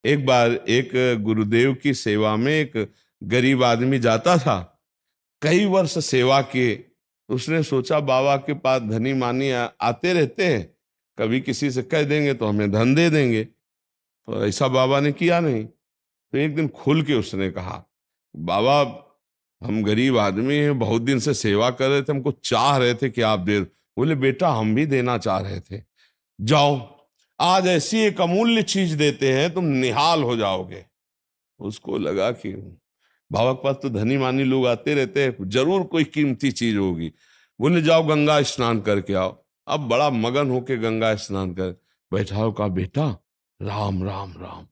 एक बार एक गुरुदेव की सेवा में एक गरीब आदमी जाता था, कई वर्ष सेवा किए। उसने सोचा बाबा के पास धनी मानी आते रहते हैं, कभी किसी से कह देंगे तो हमें धन दे देंगे। तो ऐसा बाबा ने किया नहीं। तो एक दिन खुल के उसने कहा, बाबा हम गरीब आदमी हैं, बहुत दिन से सेवा कर रहे थे, हमको चाह रहे थे कि आप दे। बोले बेटा हम भी देना चाह रहे थे, जाओ आज ऐसी एक अमूल्य चीज देते हैं तुम निहाल हो जाओगे। उसको लगा कि बाबा के पास तो धनी मानी लोग आते रहते हैं, जरूर कोई कीमती चीज होगी। बोले जाओ गंगा स्नान करके आओ। अब बड़ा मगन होके गंगा स्नान कर बैठा हो, कहा बेटा राम राम राम,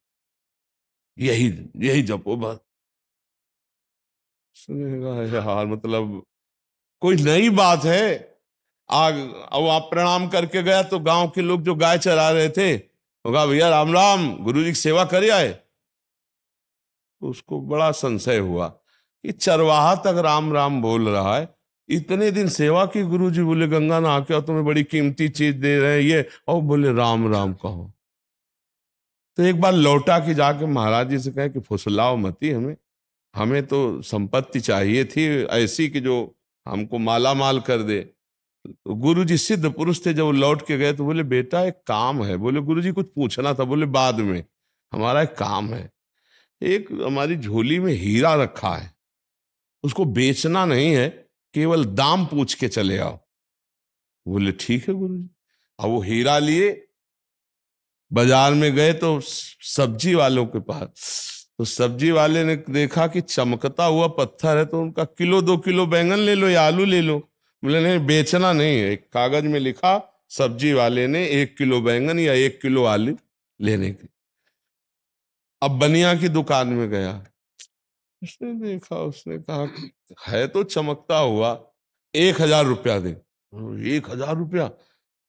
यही यही जपो बस। उसने कहा यार मतलब कोई नई बात है। आग अब आप प्रणाम करके गया तो गांव के लोग जो गाय चरा रहे थे वो कहा भैया राम राम, गुरु जी की सेवा करे आए। तो उसको बड़ा संशय हुआ कि चरवाहा तक राम राम बोल रहा है, इतने दिन सेवा की गुरु जी। बोले गंगा नहा के आओ, तुम्हें बड़ी कीमती चीज दे रहे हैं ये, और बोले राम राम कहो। तो एक बार लौटा कि जाके महाराज जी से कहे कि फुसलाओ मती हमें, हमें तो संपत्ति चाहिए थी ऐसी कि जो हमको माला माल कर दे। तो गुरु जी सिद्ध पुरुष थे, जब वो लौट के गए तो बोले बेटा एक काम है। बोले गुरु जी कुछ पूछना था। बोले बाद में, हमारा एक काम है, एक हमारी झोली में हीरा रखा है, उसको बेचना नहीं है, केवल दाम पूछ के चले आओ। बोले ठीक है गुरु जी। अब वो हीरा लिए बाजार में गए तो सब्जी वालों के पास, तो सब्जी वाले ने देखा कि चमकता हुआ पत्थर है, तो उनका किलो 2 किलो बैंगन ले लो या आलू ले लो। बोले नहीं बेचना नहीं है। एक कागज में लिखा सब्जी वाले ने 1 किलो बैंगन या 1 किलो आलू लेने की। अब बनिया की दुकान में गया, उसने देखा, उसने कहा कि है तो चमकता हुआ, 1,000 रुपया दे। 1,000 रुपया?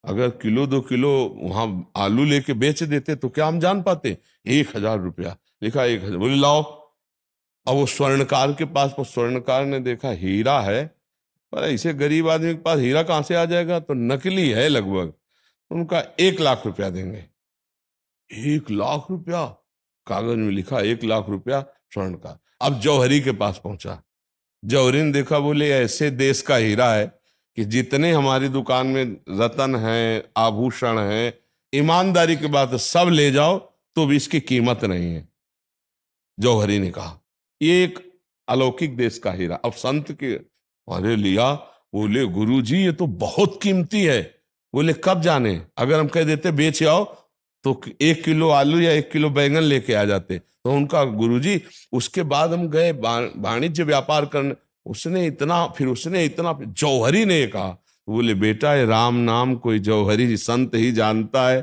अगर किलो 2 किलो वहां आलू लेके बेच देते तो क्या हम जान पाते। 1,000 रुपया लिखा, 1,000। बोले लाओ। अब वो स्वर्णकार के पास, वो स्वर्णकार ने देखा हीरा है, पर ऐसे गरीब आदमी के पास हीरा कहाँ से आ जाएगा, तो नकली है लगभग। उनका 1,00,000 रुपया देंगे। 1,00,000 रुपया? कागज में लिखा 1,00,000 रुपया स्वर्ण का। अब जौहरी के पास पहुंचा, जौहरी ने देखा, बोले ऐसे देश का हीरा है कि जितने हमारी दुकान में रतन है आभूषण है, ईमानदारी के बात सब ले जाओ तो भी इसकी कीमत नहीं है। जौहरी ने कहा ये एक अलौकिक देश का हीरा। अब संत के अरे लिया। बोले गुरु जी ये तो बहुत कीमती है। बोले कब जाने, अगर हम कह देते बेच आओ तो 1 किलो आलू या 1 किलो बैंगन लेके आ जाते। तो उनका गुरुजी, उसके बाद हम गए वाणिज्य व्यापार करने, उसने इतना जौहरी ने कहा। बोले बेटा ये राम नाम कोई जौहरी संत ही जानता है,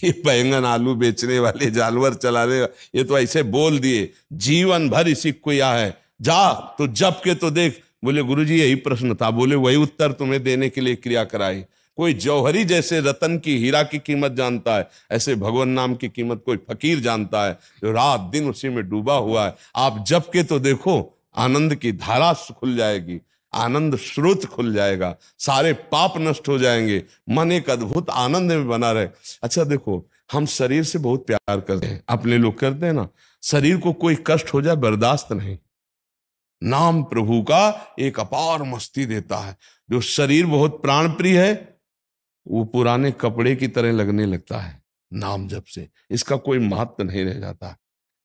ये बैंगन आलू बेचने वाले जानवर चलाने ये तो ऐसे बोल दिए, जीवन भर इसी को या है, जा तो जप के तो देख। बोले गुरुजी यही प्रश्न था। बोले वही उत्तर तुम्हें देने के लिए क्रिया कराई। कोई जौहरी जैसे रतन की हीरा की कीमत जानता है, ऐसे भगवान नाम की कीमत कोई फकीर जानता है जो रात दिन उसी में डूबा हुआ है। आप जप के तो देखो, आनंद की धारा खुल जाएगी, आनंद स्रोत खुल जाएगा, सारे पाप नष्ट हो जाएंगे, मन एक अद्भुत आनंद में बना रहे। अच्छा देखो, हम शरीर से बहुत प्यार करते हैं, अपने लोग करते हैं ना, शरीर को कोई कष्ट हो जाए बर्दाश्त नहीं। नाम प्रभु का एक अपार मस्ती देता है। जो शरीर बहुत प्राण प्रिय है वो पुराने कपड़े की तरह लगने लगता है नाम जप से, इसका कोई महत्व नहीं रह जाता।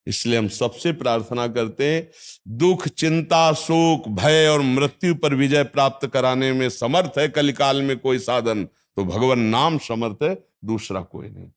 इसलिए हम सबसे प्रार्थना करते हैं, दुख चिंता शोक भय और मृत्यु पर विजय प्राप्त कराने में समर्थ है कलिकाल में कोई साधन, तो भगवान नाम समर्थ है, दूसरा कोई नहीं।